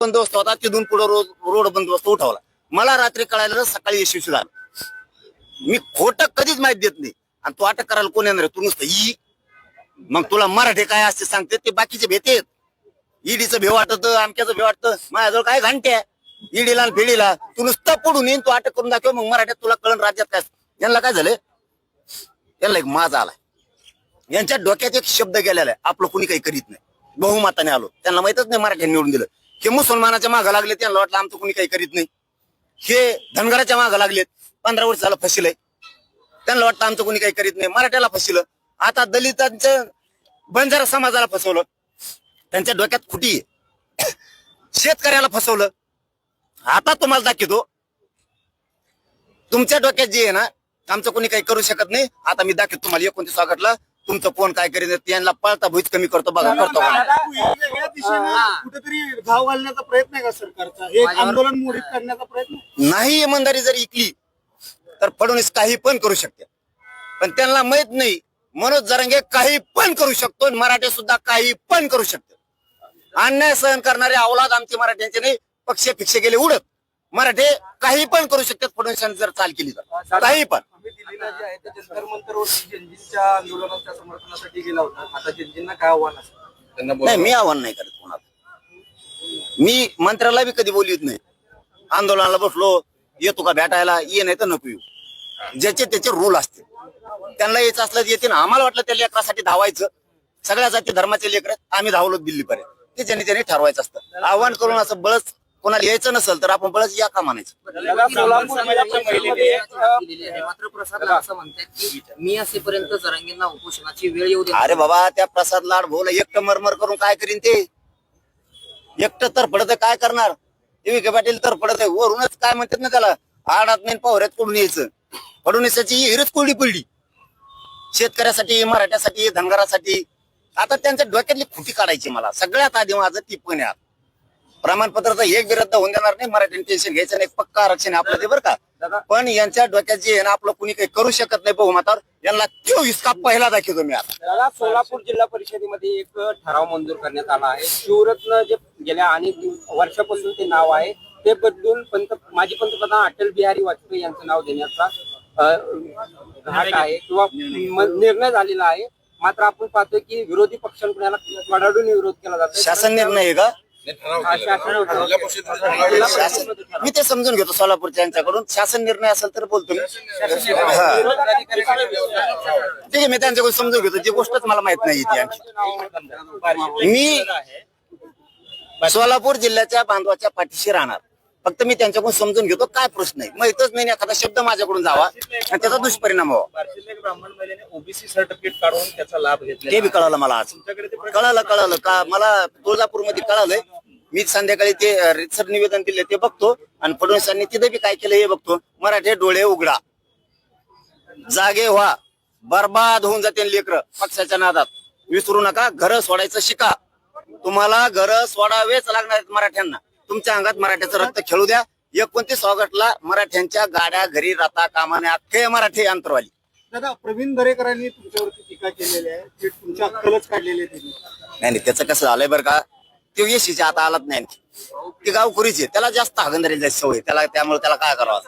बंदोबस्त होता तिथून पुढे रोड बंदोबस्त उठवला. मला रात्री कळायला सकाळी यशस्वी झाला. मी खोटं कधीच माहिती देत नाही. आणि तू अटक करायला कोण येणार तू नुसतं ई मग तुला मराठी काय असते सांगते ते बाकीचे भेटेत. ईडीचं भेव वाटत आमच्याचं भेव वाटतं माझ्याजवळ काय घंट्या ईडीला फेडीला तू नुसतं पुढून येईन तू अटक करून दाखव मग मराठ्यात तुला कळण राज्यात काय. यांना काय झालं यांना एक माज आलाय. यांच्या डोक्यात एक शब्द गेलेला आहे आपलं कुणी काही करीत नाही. बहुमताने आलो त्यांना माहितच नाही मराठ्यांनी निवडून दिलं. हे मुसलमानाच्या मागं लागले त्यांना वाटलं आमचं कुणी काही करीत नाही. हे धनगराच्या मागं लागलेत 15 वर्ष झालं फसिलंय त्यांना वाटतं आमचं कुणी काही करीत नाही. मराठ्याला फसिलं आता दलितांचं बंजारा समाजाला फसवलं त्यांच्या डोक्यात खुटी आहे. शेतकऱ्याला फसवलं. आता तुम्हाला दाखवतो तुमच्या डोक्यात जे आहे ना आमचं कोणी काही करू शकत नाही. आता मी दाखवतो तुम्हाला 29 ऑगस्टला तुमचं कोण काय करीत त्यांना पळता भुईच कमी करतो बघा करतो. कुठेतरी घाव घालण्याचा प्रयत्न आहे का सरकारचा एक आंदोलन मोडीत करण्याचा प्रयत्न नाही. इमानदारी जर इकली तर फडणवीस काही पण करू शकते पण त्यांना माहित नाही. मनोज जरांगे काही पण करू शकतो मराठे सुद्धा काही पण करू शकते. अन्याय सहन करणारे अवलाद आमचे मराठ्यांचे नाही. पक्ष फिक्ष गेले उडत मराठे काही पण करू शकतात फडणवीसांनी जर चाल केली तर काही पण. जंतर मंतरवरती जनजींच्या आंदोलनाच्या समर्थनासाठी गेला होता. आता जनजींना काय आव्हान असतं? नाही मी आव्हान नाही करत कोणाला. मी मंत्र्याला बी कधी बोलत नाही. आंदोलनाला बसलो येतो का भेटायला ये नाही तर नको येऊ. ज्याचे त्याचे रूल असते त्यांना यायचं असलं येते ना. आम्हाला वाटलं त्या लेकरासाठी धावायचं सगळ्या जाती धर्माचे लेकर आम्ही धावलो दिल्लीपर्यंत ते ज्यांनी त्यांनी ठरवायचं असतं. आव्हान करून असं बळच कोणाला यायचं नसेल तर आपण बळच या का म्हणायचं. मात्र प्रसाद लाड असं म्हणतात की मी असेपर्यंत जरांगेंना उपोषणाची वेळ येऊ दे. अरे बाबा त्या प्रसाद लाड भाऊला एकटं मरमर करून काय करीन ते. एकटं तर पडत काय करणार. विखे पाटील तर पडत आहे वरूनच काय म्हणतात ना त्याला आडात नाही पावऱ्यात कोडून यायचं. फडणवीसाची हिरच कोरडी पडली शेतकऱ्यासाठी मराठ्यासाठी धनगरासाठी. आता त्यांच्या डोक्यातली खुटी काढायची. मला सगळ्यात आधी माझं टिप्पणी आहे प्रमाणपत्राचा एक विरुद्ध होऊन देणार नाही. मराठ्यांनी टेन्शन घ्यायचं नाही. पक्का आरक्षण आहे आपलं ते बरं का. पण यांच्या डोक्यात जे आहे ना आपलं कुणी काही करू शकत नाही बहुमतावर. यांना 24 का पहिला दाखवतो मी आता. सोलापूर जिल्हा परिषदेमध्ये एक ठराव मंजूर करण्यात आला आहे. शिवरत्न जे गेल्या अनेक वर्षापासून ते नाव आहे ते बदलून माजी पंतप्रधान अटल बिहारी वाजपेयी यांचं नाव देण्याचा घाट आहे किंवा निर्णय झालेला आहे. मात्र आपण पाहतोय की विरोधी पक्षांकडून याला कडाडून विरोध केला जातो. शासन निर्णय आहे का मी ते समजून घेतो सोलापूरच्या यांच्याकडून. शासन निर्णय असेल तर बोलतो मी. ठीक आहे मी त्यांच्याकडून समजून घेतो. जी गोष्टच मला माहित नाही ती आणखी. मी सोलापूर जिल्ह्याच्या बांधवाच्या पाठीशी राहणार. फक्त मी त्यांच्याकडून समजून घेतो काय प्रश्न आहे. माहितच नाही एखादा शब्द माझ्याकडून जावा आणि त्याचा दुष्परिणाम व्हावा. ब्राह्मण महिलेने ओबीसी सर्टिफिकेट काढून त्याचा लाभ घेतला ते बी कळालं मला आज. कळालं का मला तुळजापूरमध्ये कळालंय. मी संध्याकाळी ते रितसर निवेदन दिले ते बघतो आणि फडणवीसांनी तिथे बी काय केलं हे बघतो. मराठे डोळे उघडा जागे व्हा बर्बाद होऊन जाते लेकर पक्षाच्या नादात. विसरू नका घर सोडायचं शिका. तुम्हाला घर सोडावेच लागणार आहेत मराठ्यांना. तुमच्या अंगात मराठ्याचं रक्त खेळू द्या. 29 ऑगस्टला मराठ्यांच्या गाड्या घरी राहता कामाने अख्खे मराठी अंतरवाली. दादा प्रवीण दरेकरांनी तुमच्यावरती टीका केलेली आहे. ते तुमच्या अक्कलच काढलेली आहे त्यांनी. नाही त्याचं कसं झालंय बरं का ते येशीच्या आता आलाच नाही आणखी. ते गावखोरीचे त्याला जास्त हागंदारी जायची सवय त्याला त्यामुळे त्याला काय करावं.